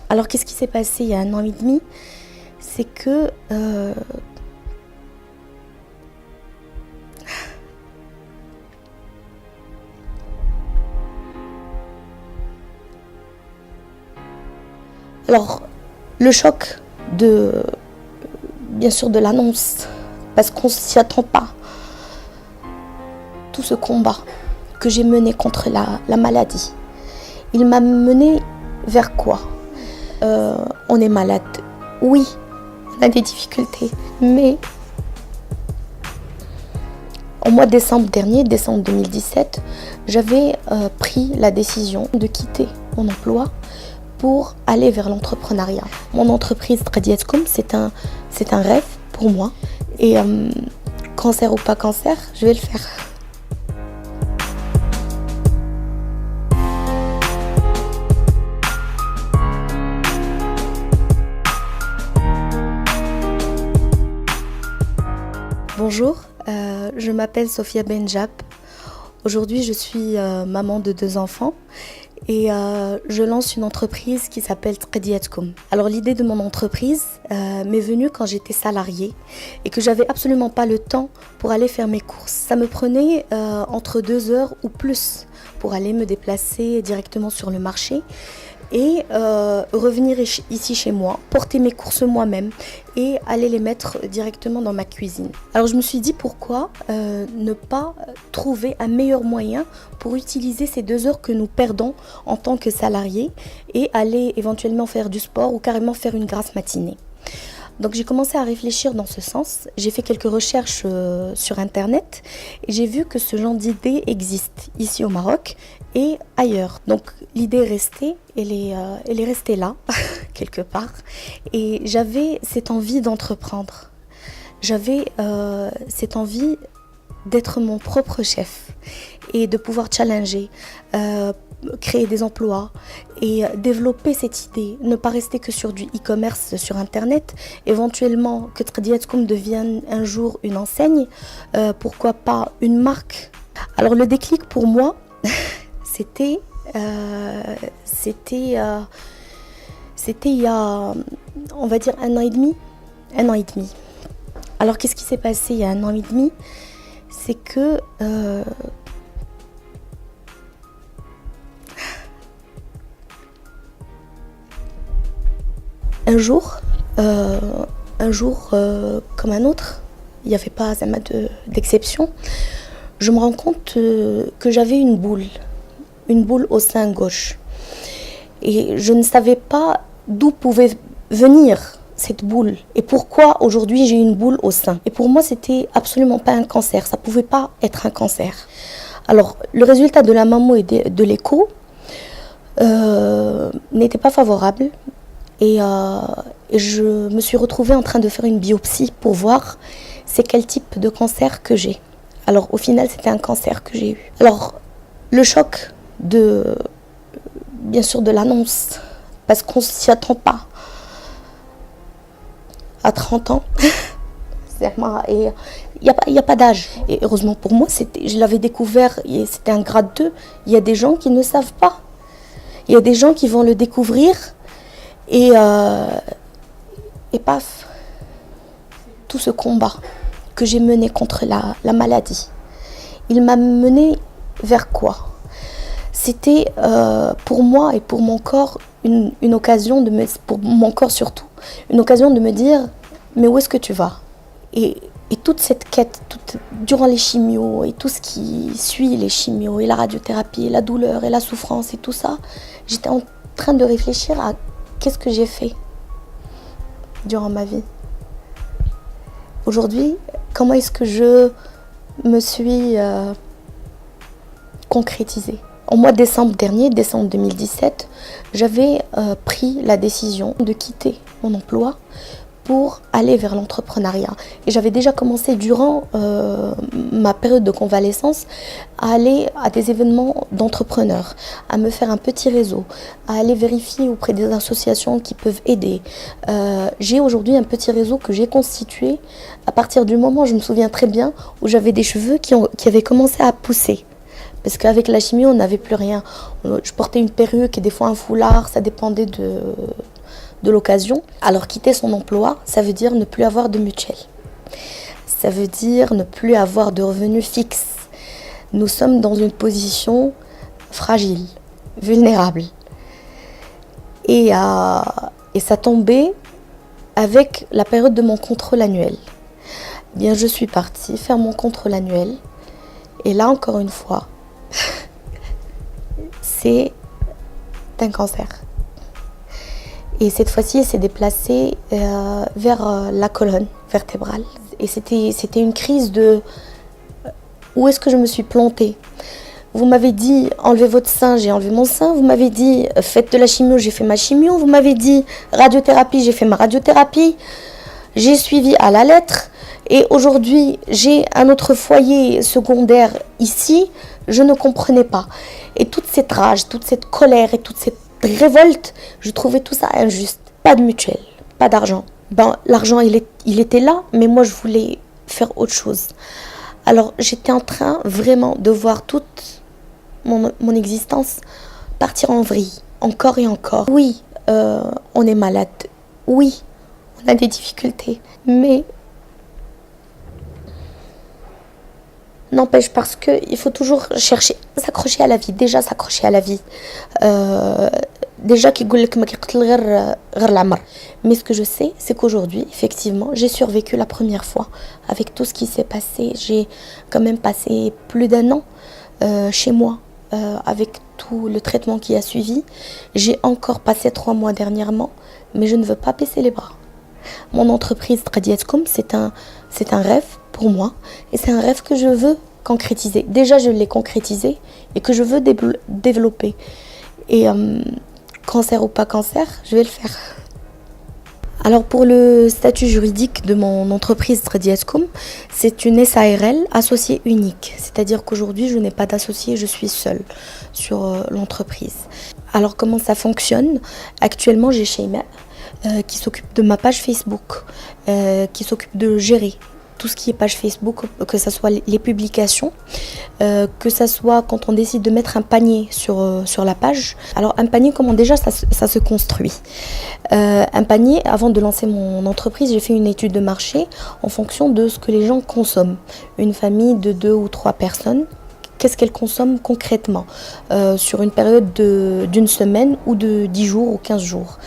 Alors qu'est-ce qui s'est passé il y a 1 an et demi? C'est que alors le choc bien sûr de l'annonce, parce qu'on s'y attend pas, tout ce combat que j'ai mené contre la maladie, il m'a mené vers quoi? On est malade, oui, on a des difficultés, mais au mois de décembre dernier, décembre 2017, j'avais pris la décision de quitter mon emploi pour aller vers l'entrepreneuriat. Mon entreprise Tradietcom, c'est un rêve pour moi. Et cancer ou pas cancer, je vais le faire. Bonjour, je m'appelle Sophia Benjab. Aujourd'hui, je suis maman de 2 enfants et je lance une entreprise qui s'appelle Tradietcom. Alors l'idée de mon entreprise m'est venue quand j'étais salariée et que j'avais absolument pas le temps pour aller faire mes courses. Ça me prenait entre 2 heures ou plus pour aller me déplacer directement sur le marché et revenir ici chez moi, porter mes courses moi-même et aller les mettre directement dans ma cuisine. Alors je me suis dit pourquoi ne pas trouver un meilleur moyen pour utiliser ces 2 heures que nous perdons en tant que salariés et aller éventuellement faire du sport ou carrément faire une grasse matinée. Donc j'ai commencé à réfléchir dans ce sens, j'ai fait quelques recherches sur internet et j'ai vu que ce genre d'idée existe ici au Maroc et ailleurs. Donc l'idée est restée, elle est restée là, quelque part, et j'avais cette envie d'entreprendre. J'avais cette envie d'être mon propre chef et de pouvoir challenger, créer des emplois et développer cette idée, ne pas rester que sur du e-commerce sur internet, éventuellement que Tradietcom devienne un jour une enseigne, pourquoi pas une marque. Alors le déclic pour moi, c'était il y a, on va dire, 1 an et demi. Alors qu'est-ce qui s'est passé il y a 1 an et demi? C'est que un jour comme un autre, il n'y avait pas d'exception, je me rends compte que j'avais une boule au sein gauche. Et je ne savais pas d'où pouvait venir cette boule et pourquoi aujourd'hui j'ai une boule au sein. Et pour moi, c'était absolument pas un cancer, ça pouvait pas être un cancer. Alors, le résultat de la mammo et de l'écho n'était pas favorable. Et je me suis retrouvée en train de faire une biopsie pour voir c'est quel type de cancer que j'ai. Alors au final, c'était un cancer que j'ai eu. Alors le choc bien sûr de l'annonce, parce qu'on s'y attend pas à 30 ans. Et il n'y a pas d'âge. Et heureusement pour moi, je l'avais découvert, c'était un grade 2. Il y a des gens qui ne savent pas. Il y a des gens qui vont le découvrir et paf, tout ce combat que j'ai mené contre la maladie, il m'a mené vers quoi? C'était pour moi et pour mon corps une occasion pour mon corps surtout, une occasion de me dire mais où est-ce que tu vas? Et toute cette quête, durant les chimios et tout ce qui suit les chimios et la radiothérapie et la douleur et la souffrance et tout ça, j'étais en train de réfléchir à qu'est-ce que j'ai fait durant ma vie. Aujourd'hui, comment est-ce que je me suis concrétisée? Au mois de décembre dernier, décembre 2017, j'avais pris la décision de quitter mon emploi pour aller vers l'entrepreneuriat. Et j'avais déjà commencé durant ma période de convalescence à aller à des événements d'entrepreneurs, à me faire un petit réseau, à aller vérifier auprès des associations qui peuvent aider. J'ai aujourd'hui un petit réseau que j'ai constitué à partir du moment, je me souviens très bien, où j'avais des cheveux qui avaient commencé à pousser. Parce qu'avec la chimie, on n'avait plus rien. Je portais une perruque et des fois un foulard, ça dépendait de l'occasion. Alors quitter son emploi, ça veut dire ne plus avoir de mutuelle. Ça veut dire ne plus avoir de revenus fixes. Nous sommes dans une position fragile, vulnérable. Et ça tombait avec la période de mon contrôle annuel. Eh bien, je suis partie faire mon contrôle annuel. Et là, encore une fois, c'est un cancer. Et cette fois-ci, elle s'est déplacée vers la colonne vertébrale. Et c'était une crise de où est-ce que je me suis plantée. Vous m'avez dit enlevez votre sein, j'ai enlevé mon sein. Vous m'avez dit faites de la chimio, j'ai fait ma chimio. Vous m'avez dit radiothérapie, j'ai fait ma radiothérapie. J'ai suivi à la lettre. Et aujourd'hui, j'ai un autre foyer secondaire ici. Je ne comprenais pas. Et toute cette rage, toute cette colère et toute cette révolte, je trouvais tout ça injuste. Pas de mutuelle, pas d'argent. L'argent, il était là, mais moi, je voulais faire autre chose. Alors, j'étais en train vraiment de voir toute mon existence partir en vrille, encore et encore. Oui, on est malade. Oui, on a des difficultés. Mais n'empêche, parce qu'il faut toujours chercher, s'accrocher à la vie. Déjà, s'accrocher à la vie. Déjà, mais ce que je sais, c'est qu'aujourd'hui, effectivement, j'ai survécu la première fois avec tout ce qui s'est passé. J'ai quand même passé plus d'1 an chez moi avec tout le traitement qui a suivi. J'ai encore passé 3 mois dernièrement, mais je ne veux pas baisser les bras. Mon entreprise Tradietcom, c'est un rêve pour moi et c'est un rêve que je veux concrétiser. Déjà, je l'ai concrétisé et que je veux développer. Et cancer ou pas cancer, je vais le faire. Alors pour le statut juridique de mon entreprise Tradietcom, c'est une SARL associée unique. C'est-à-dire qu'aujourd'hui, je n'ai pas d'associé, je suis seule sur l'entreprise. Alors comment ça fonctionne? Actuellement, j'ai Sheyma qui s'occupe de ma page Facebook, qui s'occupe de gérer tout ce qui est page Facebook, que ce soit les publications, que ce soit quand on décide de mettre un panier sur la page. Alors un panier, comment déjà ça se construit? Un panier, avant de lancer mon entreprise, j'ai fait une étude de marché en fonction de ce que les gens consomment. Une famille de 2 ou 3 personnes, qu'est-ce qu'elle consomme concrètement sur une période d'une semaine ou de 10 jours ou 15 jours.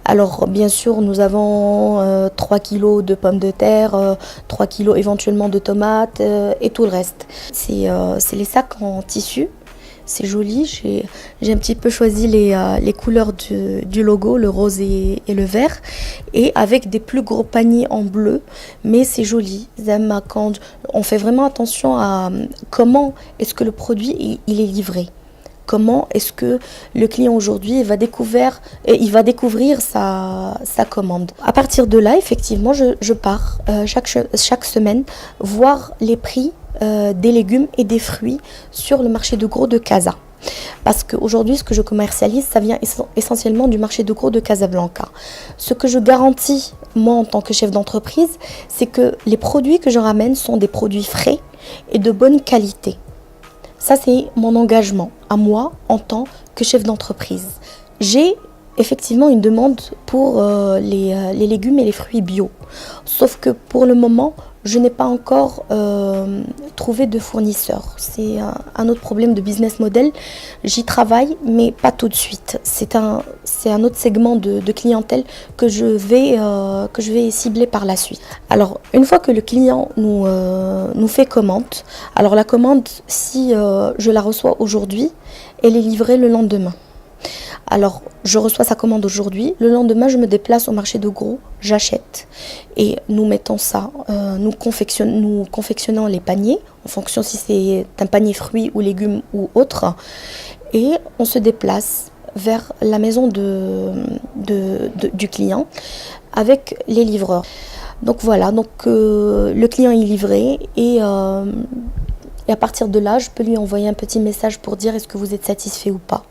Alors bien sûr, nous avons 3 kilos de pommes de terre, 3 kilos éventuellement de tomates et tout le reste. C'est les sacs en tissu, c'est joli. J'ai un petit peu choisi les couleurs du logo, le rose et le vert, et avec des plus gros paniers en bleu, mais c'est joli. On fait vraiment attention à comment est-ce que le produit il est livré. Comment est-ce que le client aujourd'hui va découvrir sa commande. À partir de là, effectivement, je pars chaque semaine voir les prix des légumes et des fruits sur le marché de gros de Casa. Parce qu'aujourd'hui, ce que je commercialise, ça vient essentiellement du marché de gros de Casablanca. Ce que je garantis, moi, en tant que chef d'entreprise, c'est que les produits que je ramène sont des produits frais et de bonne qualité. Ça, c'est mon engagement à moi en tant que chef d'entreprise. J'ai effectivement une demande pour les légumes et les fruits bio. Sauf que pour le moment, je n'ai pas encore trouvé de fournisseur. C'est un autre problème de business model. J'y travaille, mais pas tout de suite. C'est un autre segment de clientèle que je vais cibler par la suite. Alors, une fois que le client nous fait commande, alors la commande, si je la reçois aujourd'hui, elle est livrée le lendemain. Alors, je reçois sa commande aujourd'hui. Le lendemain, je me déplace au marché de gros, j'achète. Et nous mettons ça, nous confectionnons les paniers, en fonction si c'est un panier fruits ou légumes ou autre. Et on se déplace vers la maison du client avec les livreurs. Donc voilà, le client est livré et à partir de là, je peux lui envoyer un petit message pour dire est-ce que vous êtes satisfait ou pas.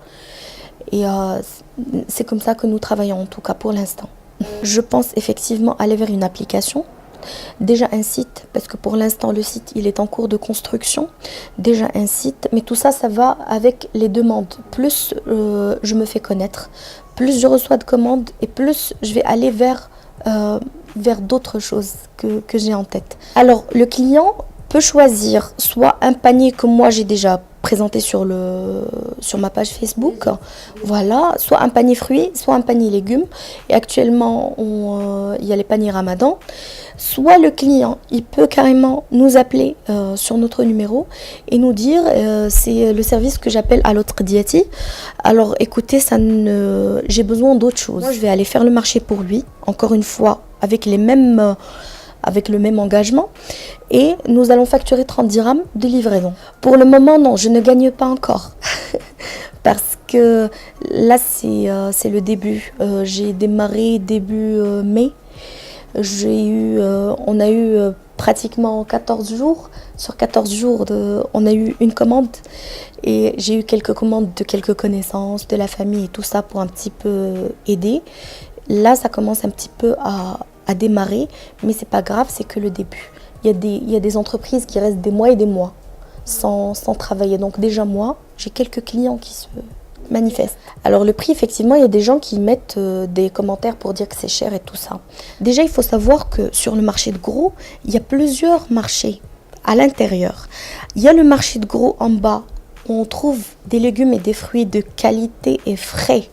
Et c'est comme ça que nous travaillons, en tout cas pour l'instant. Je pense effectivement aller vers une application. Déjà un site, parce que pour l'instant le site il est en cours de construction. Déjà un site, mais tout ça, ça va avec les demandes. Plus je me fais connaître, plus je reçois de commandes et plus je vais aller vers d'autres choses que j'ai en tête. Alors, le client peut choisir soit un panier que moi j'ai déjà présenté sur ma page Facebook, voilà, soit un panier fruits, soit un panier légumes. Et actuellement, il y a les paniers Ramadan. Soit le client, il peut carrément nous appeler sur notre numéro et nous dire, c'est le service que j'appelle à l'autre diati. Alors écoutez, j'ai besoin d'autre chose. Moi, je vais aller faire le marché pour lui, encore une fois, avec le même engagement, et nous allons facturer 30 dirhams de livraison. Pour le moment, non, je ne gagne pas encore. Parce que là, c'est le début. J'ai démarré début mai. On a eu pratiquement 14 jours. Sur 14 jours, on a eu une commande. Et j'ai eu quelques commandes de quelques connaissances, de la famille et tout ça pour un petit peu aider. Là, ça commence un petit peu à démarrer, mais c'est pas grave, c'est que le début. Il y a des entreprises qui restent des mois et des mois sans travailler. Donc déjà moi, j'ai quelques clients qui se manifestent. Alors le prix, effectivement, il y a des gens qui mettent des commentaires pour dire que c'est cher et tout ça. Déjà, il faut savoir que sur le marché de gros, il y a plusieurs marchés à l'intérieur. Il y a le marché de gros en bas, où on trouve des légumes et des fruits de qualité et frais.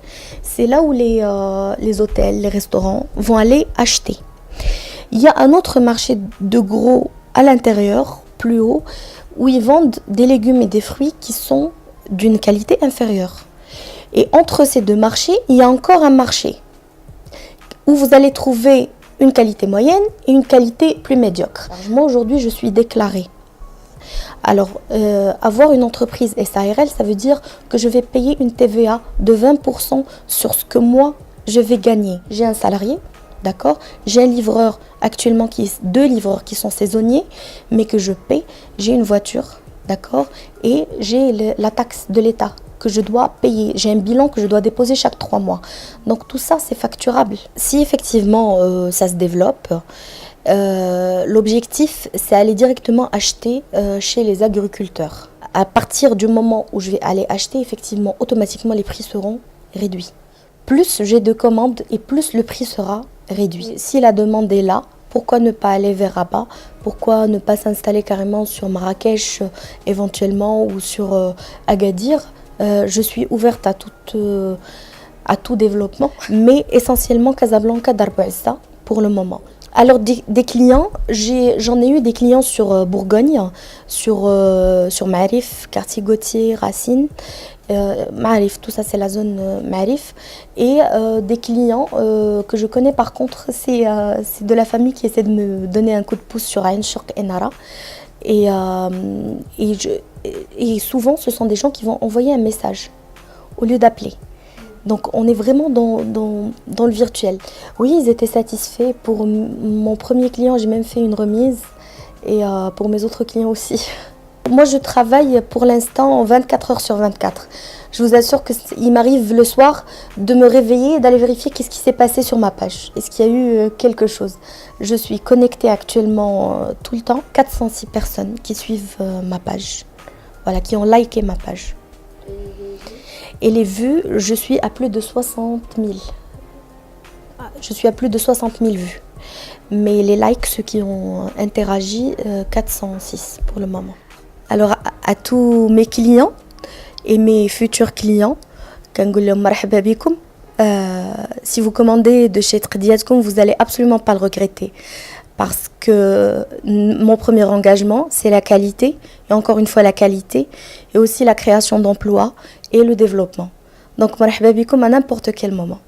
C'est là où les hôtels, les restaurants vont aller acheter. Il y a un autre marché de gros à l'intérieur, plus haut, où ils vendent des légumes et des fruits qui sont d'une qualité inférieure. Et entre ces deux marchés, il y a encore un marché où vous allez trouver une qualité moyenne et une qualité plus médiocre. Moi, aujourd'hui, je suis déclarée. Alors, avoir une entreprise SARL, ça veut dire que je vais payer une TVA de 20% sur ce que moi, je vais gagner. J'ai un salarié, d'accord ? J'ai un livreur, actuellement, deux livreurs qui sont saisonniers, mais que je paie. J'ai une voiture, d'accord ? Et j'ai la taxe de l'État que je dois payer. J'ai un bilan que je dois déposer chaque 3 mois. Donc, tout ça, c'est facturable. Si effectivement, ça se développe, l'objectif, c'est aller directement acheter chez les agriculteurs. À partir du moment où je vais aller acheter, effectivement, automatiquement, les prix seront réduits. Plus j'ai de commandes et plus le prix sera réduit. Si la demande est là, pourquoi ne pas aller vers Rabat? Pourquoi ne pas s'installer carrément sur Marrakech éventuellement ou sur Agadir? Je suis ouverte à tout développement, mais essentiellement Casablanca, Darb el Aissa pour le moment. Alors des clients, j'en ai eu des clients sur Bourgogne, sur Maarif, quartier Gauthier, Racine, Maarif, tout ça c'est la zone Maarif, et des clients que je connais par contre, c'est de la famille qui essaie de me donner un coup de pouce sur Ain Chouk et Nara. Et souvent ce sont des gens qui vont envoyer un message au lieu d'appeler. Donc on est vraiment dans le virtuel. Oui, ils étaient satisfaits. Pour mon premier client, j'ai même fait une remise. Et pour mes autres clients aussi. Moi, je travaille pour l'instant 24 heures sur 24. Je vous assure qu'il m'arrive le soir de me réveiller et d'aller vérifier qu'est-ce qui s'est passé sur ma page. Est-ce qu'il y a eu quelque chose? Je suis connectée actuellement tout le temps. 406 personnes qui suivent ma page. Voilà, qui ont liké ma page. Et les vues, je suis à plus de 60 000. Je suis à plus de 60 000 vues. Mais les likes, ceux qui ont interagi, 406 pour le moment. Alors, à tous mes clients et mes futurs clients, si vous commandez de chez Trediatkoum, vous n'allez absolument pas le regretter. Parce que mon premier engagement, c'est la qualité, et encore une fois la qualité, et aussi la création d'emplois et le développement. Donc, marhaba bikoum à n'importe quel moment.